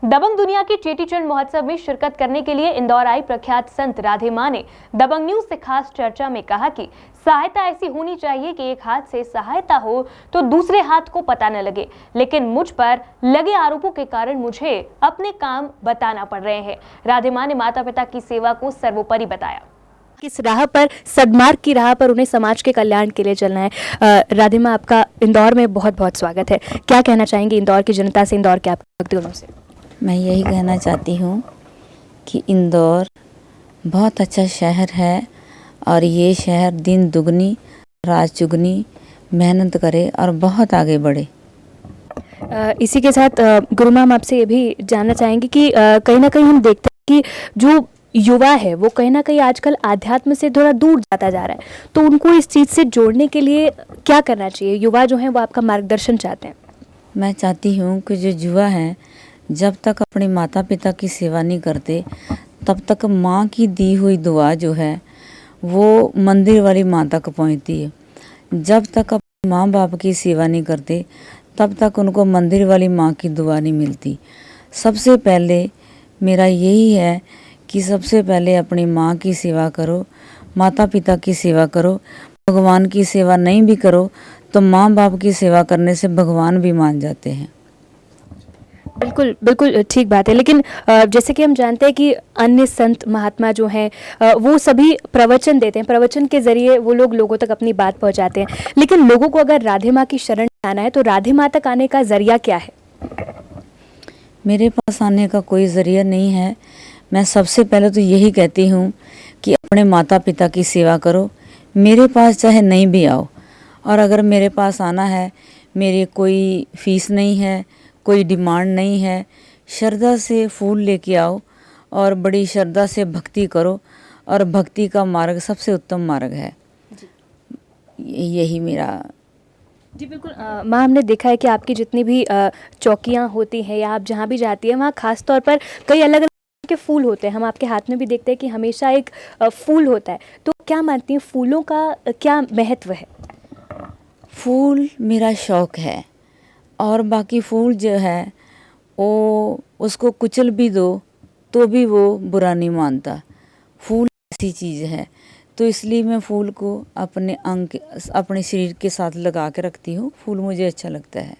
दबंग दुनिया के चेटीचंड महोत्सव में शिरकत करने के लिए इंदौर आई प्रख्यात संत राधे मां ने दबंग न्यूज से खास चर्चा में कहा कि सहायता ऐसी होनी चाहिए कि एक हाथ से सहायता हो तो दूसरे हाथ को पता न लगे, लेकिन मुझ पर लगे आरोपों के कारण मुझे अपने काम बताना पड़ रहे हैं। राधे मां ने माता पिता की सेवा को सर्वोपरि बताया। किस राह पर, सद्मार्ग की राह पर उन्हें समाज के कल्याण के लिए चलना है। राधे मां, आपका इंदौर में बहुत बहुत स्वागत है। क्या कहना चाहेंगे इंदौर की जनता से, इंदौर के आप भक्तों से? मैं यही कहना चाहती हूँ कि इंदौर बहुत अच्छा शहर है और ये शहर दिन दुगनी रात चुगनी मेहनत करे और बहुत आगे बढ़े। इसी के साथ गुरु मैम, आपसे ये भी जानना चाहेंगे कि कहीं ना कहीं हम देखते हैं कि जो युवा है वो कहीं ना कहीं आजकल आध्यात्म से थोड़ा दूर जाता जा रहा है, तो उनको इस चीज़ से जोड़ने के लिए क्या करना चाहिए? युवा जो हैं वो आपका मार्गदर्शन चाहते हैं। मैं चाहती हूँ कि जो युवा हैं जब तक अपने माता पिता की सेवा नहीं करते तब तक माँ की दी हुई दुआ जो है वो मंदिर वाली माँ तक पहुँचती है। जब तक अपने माँ बाप की सेवा नहीं करते तब तक उनको मंदिर वाली माँ की दुआ नहीं मिलती। सबसे पहले मेरा यही है कि सबसे पहले अपनी माँ की सेवा करो, माता पिता की सेवा करो। भगवान की सेवा नहीं भी करो तो माँ बाप की सेवा करने से भगवान भी मान जाते हैं। बिल्कुल बिल्कुल ठीक बात है, लेकिन जैसे कि हम जानते हैं कि अन्य संत महात्मा जो हैं वो सभी प्रवचन देते हैं, प्रवचन के जरिए वो लोगों तक अपनी बात पहुंचाते हैं, लेकिन लोगों को अगर राधे माँ की शरण में आना है तो राधे माँ तक आने का जरिया क्या है? मेरे पास आने का कोई ज़रिया नहीं है। मैं सबसे पहले तो यही कहती हूँ कि अपने माता पिता की सेवा करो। मेरे पास चाहे नहीं भी आओ, और अगर मेरे पास आना है, मेरी कोई फीस नहीं है, कोई डिमांड नहीं है। श्रद्धा से फूल लेके आओ और बड़ी श्रद्धा से भक्ति करो, और भक्ति का मार्ग सबसे उत्तम मार्ग है। यही मेरा। जी बिल्कुल माँ, हमने देखा है कि आपकी जितनी भी चौकियाँ होती हैं या आप जहाँ भी जाती हैं वहाँ खास तौर पर कई अलग अलग के फूल होते हैं। हम आपके हाथ में भी देखते हैं कि हमेशा एक फूल होता है, तो क्या मानती हैं फूलों का क्या महत्व है? फूल मेरा शौक़ है, और बाकी फूल जो है वो उसको कुचल भी दो तो भी वो बुरा नहीं मानता। फूल ऐसी चीज़ है, तो इसलिए मैं फूल को अपने अंग अपने शरीर के साथ लगा के रखती हूँ। फूल मुझे अच्छा लगता है।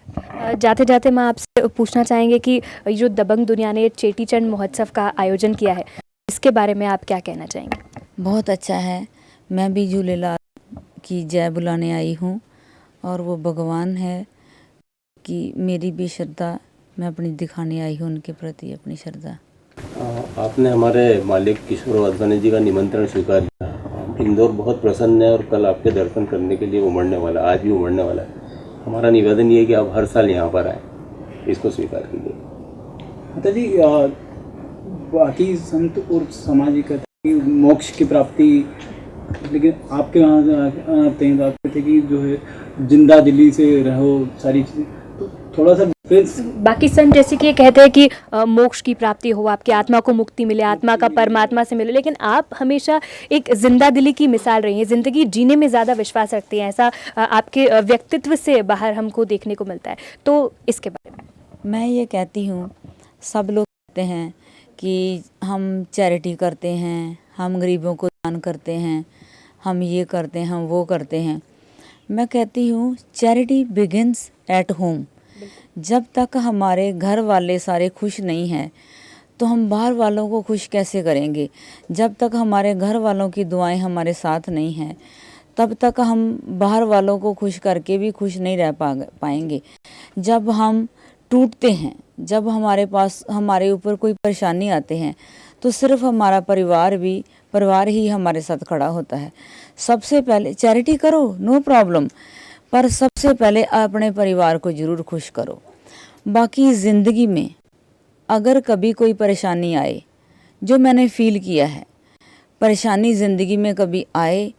जाते जाते मैं आपसे पूछना चाहेंगे कि जो दबंग दुनिया ने चेटीचंड महोत्सव का आयोजन किया है, इसके बारे में आप क्या कहना चाहेंगे? बहुत अच्छा है। मैं भी झूलेलाल की जय बुलाने आई हूँ, और वो भगवान है कि मेरी भी श्रद्धा मैं अपनी दिखाने आई हूँ, उनके प्रति अपनी श्रद्धा। आपने हमारे मालिक किशोर वाधवानी जी का निमंत्रण स्वीकार किया। इंदौर बहुत प्रसन्न है और कल आपके दर्शन करने के लिए उमड़ने वाला, आज भी उमड़ने वाला है। हमारा निवेदन ये है कि आप हर साल यहाँ पर आएँ, इसको स्वीकार कीजिए। माता जी, बाकी संत और समाज कहते हैं कि मोक्ष की प्राप्ति, लेकिन आपके वहाँ आते हैं तो आप कहते हैं कि जो है जिंदा दिली से रहो, सारी चीज़ें, तो थोड़ा सा बाकी संत जैसे कि ये कहते हैं कि मोक्ष की प्राप्ति हो, आपकी आत्मा को मुक्ति मिले, आत्मा का परमात्मा से मिले, लेकिन आप हमेशा एक जिंदा दिली की मिसाल रही हैं, ज़िंदगी जीने में ज़्यादा विश्वास रखती हैं। ऐसा आपके व्यक्तित्व से बाहर हमको देखने को मिलता है, तो इसके बारे में? मैं ये कहती हूँ, सब लोग कहते हैं कि हम चैरिटी करते हैं, हम गरीबों को दान करते हैं, हम ये करते हैं, हम वो करते हैं। मैं कहती हूँ चैरिटी बिगिंस एट होम। जब तक हमारे घर वाले सारे खुश नहीं हैं तो हम बाहर वालों को खुश कैसे करेंगे? जब तक हमारे घर वालों की दुआएं हमारे साथ नहीं हैं तब तक हम बाहर वालों को खुश करके भी खुश नहीं रह पाएंगे। जब हम टूटते हैं, जब हमारे ऊपर कोई परेशानी आते हैं तो सिर्फ हमारा परिवार ही हमारे साथ खड़ा होता है। सबसे पहले चैरिटी करो, नो प्रॉब्लम, पर सबसे पहले अपने परिवार को ज़रूर खुश करो। बाकी ज़िंदगी में अगर कभी कोई परेशानी आए, जो मैंने फ़ील किया है, परेशानी ज़िंदगी में कभी आए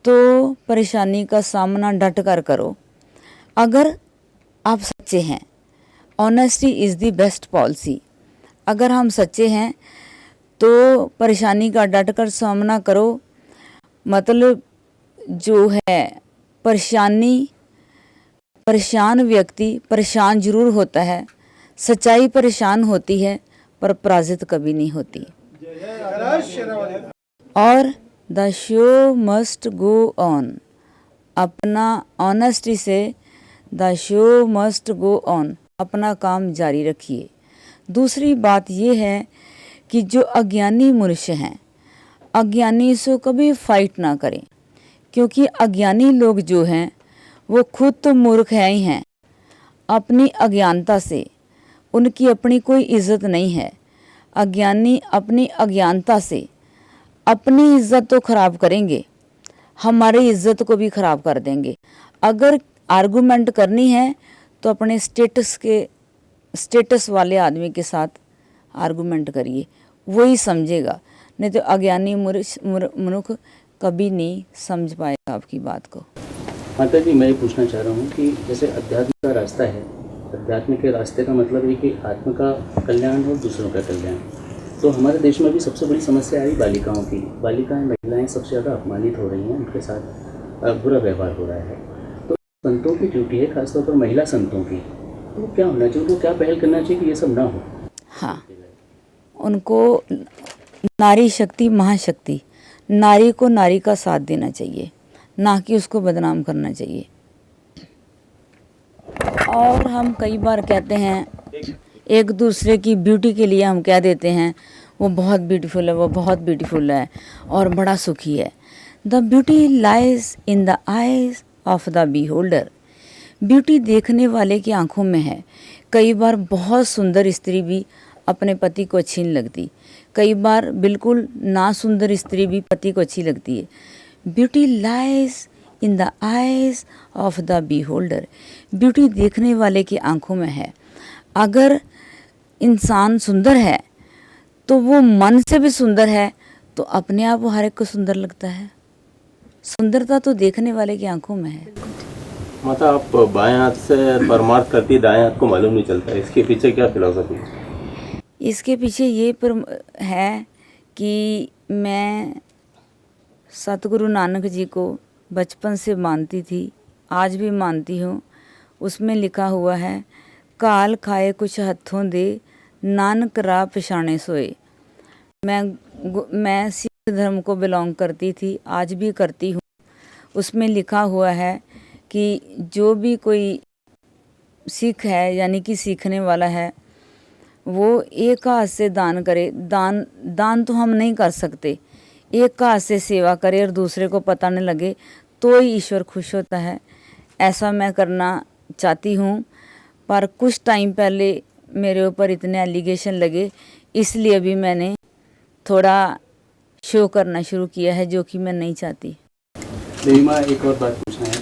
तो परेशानी का सामना डट कर करो। अगर आप सच्चे हैं, honesty is the best policy. अगर हम सच्चे हैं तो परेशानी का डट कर सामना करो। मतलब जो है परेशान व्यक्ति परेशान जरूर होता है, सच्चाई परेशान होती है पर पराजित कभी नहीं होती। और the show must go on, अपना ऑनेस्टी से the show must go on, अपना काम जारी रखिए। दूसरी बात यह है कि जो अज्ञानी मनुष्य हैं, अज्ञानी से कभी फाइट ना करें, क्योंकि अज्ञानी लोग जो हैं वो खुद तो मूर्ख हैं ही हैं। अपनी अज्ञानता से उनकी अपनी कोई इज्जत नहीं है। अज्ञानी अपनी अज्ञानता से अपनी इज्जत तो खराब करेंगे, हमारी इज्जत को भी खराब कर देंगे। अगर आर्गुमेंट करनी है तो अपने स्टेटस वाले आदमी के साथ आर्गुमेंट करिए, वही समझेगा, नहीं तो अज्ञानी मनुष्य कभी नहीं समझ पाएगा आपकी बात को। माता जी, मैं ये पूछना चाह रहा हूँ कि जैसे अध्यात्म का रास्ता है, अध्यात्म के रास्ते का मतलब है कि आत्म का कल्याण और दूसरों का कल्याण। तो हमारे देश में भी सबसे बड़ी समस्या आई बालिकाओं की। बालिकाएं, महिलाएं सबसे ज़्यादा अपमानित हो रही हैं, उनके साथ बुरा व्यवहार हो रहा है। तो संतों की ड्यूटी है, खासतौर पर महिला संतों की, तो क्या होना चाहिए, उनको क्या पहल करना चाहिए कि ये सब ना हो? हाँ, उनको नारी शक्ति महाशक्ति, नारी को नारी का साथ देना चाहिए, ना कि उसको बदनाम करना चाहिए। और हम कई बार कहते हैं, एक दूसरे की ब्यूटी के लिए हम कह देते हैं वो बहुत ब्यूटीफुल है, वो बहुत ब्यूटीफुल है और बड़ा सुखी है। The beauty lies in the eyes of the beholder, beauty देखने वाले की आंखों में है। कई बार बहुत सुंदर स्त्री भी अपने पति को अच्छी नहीं लगती, कई बार बिल्कुल ना सुंदर स्त्री भी पति को अच्छी लगती है। Beauty lies in the eyes of the beholder, beauty देखने वाले की आंखों में है। अगर इंसान सुंदर है तो वो मन से भी सुंदर है, तो अपने आप वो हर एक को सुंदर लगता है। सुंदरता तो देखने वाले की आंखों में है। माता, आप बाएं हाथ से परमार्थ करती, दाएं हाथ को मालूम नहीं चलता, इसके पीछे क्या फिलॉसफी है? इसके पीछे ये है कि मैं सतगुरु नानक जी को बचपन से मानती थी, आज भी मानती हूँ। उसमें लिखा हुआ है, काल खाए कुछ हत्थों दे, नानक राह पछाणे सोए। मैं सिख धर्म को बिलोंग करती थी, आज भी करती हूँ। उसमें लिखा हुआ है कि जो भी कोई सिख है, यानी कि सीखने वाला है, वो एक हाथ से दान करे। दान तो हम नहीं कर सकते, एक हाथ से सेवा करे और दूसरे को पता नहीं लगे, तो ही ईश्वर खुश होता है। ऐसा मैं करना चाहती हूँ, पर कुछ टाइम पहले मेरे ऊपर इतने एलिगेशन लगे, इसलिए अभी मैंने थोड़ा शो करना शुरू किया है, जो कि मैं नहीं चाहती। देवी माँ, एक और बात पूछना है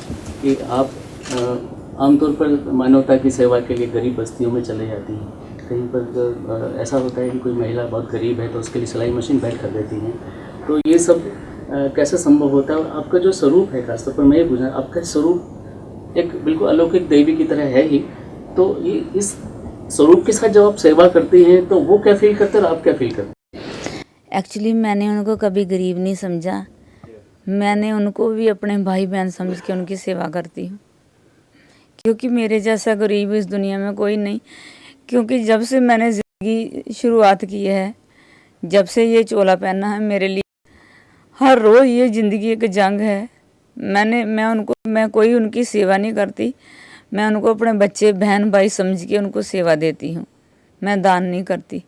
कि आप आमतौर पर मानवता की सेवा के लिए गरीब बस्तियों में चले जाती हैं। कहीं पर ऐसा होता है कि कोई महिला बहुत गरीब है तो उसके लिए सिलाई मशीन भेंट कर देती हैं, तो ये सब कैसे संभव होता है? और आपका जो स्वरूप है, खासतौर पर मैं ये पूछना, आपका स्वरूप एक बिल्कुल अलौकिक देवी की तरह है ही, तो ये इस स्वरूप के साथ जब आप सेवा करती हैं तो वो क्या फील करते हैं और आप क्या फील करते हैं? एक्चुअली मैंने उनको कभी गरीब नहीं समझा, मैंने उनको भी अपने भाई बहन समझ के उनकी सेवा करती हूँ, क्योंकि मेरे जैसा गरीब इस दुनिया में कोई नहीं। क्योंकि जब से मैंने ज़िंदगी शुरुआत की है, जब से ये चोला पहना है, मेरे लिए हर रोज़ ये ज़िंदगी एक जंग है। मैं कोई उनकी सेवा नहीं करती, मैं उनको अपने बच्चे बहन भाई समझ के उनको सेवा देती हूँ, मैं दान नहीं करती।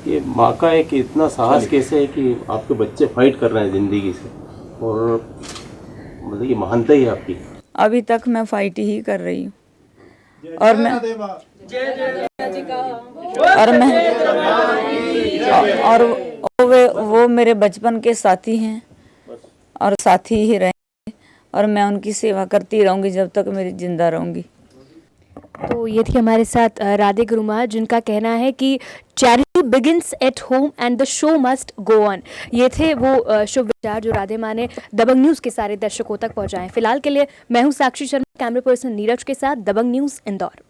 ये माँ का एक इतना साहस कैसे है कि आपके बच्चे फाइट कर रहे हैं ज़िंदगी से, और मतलब ये महानता ही है आपकी। अभी तक मैं फाइट ही कर रही हूँ, और वो मेरे बचपन के साथी हैं और साथी ही रहेंगे, और मैं उनकी सेवा करती रहूँगी जब तक मेरी जिंदा रहूँगी। तो ये थी हमारे साथ राधे गुरु माँ, जिनका कहना है कि charity begins at home and the show must go on. ये थे वो शुभ विचार जो राधे माँ ने दबंग न्यूज़ के सारे दर्शकों तक पहुँचाए। फिलहाल के लिए मैं हूँ साक्षी शर्मा, कैमरा पर्सन नीरज के साथ, दबंग न्यूज़ इंदौर।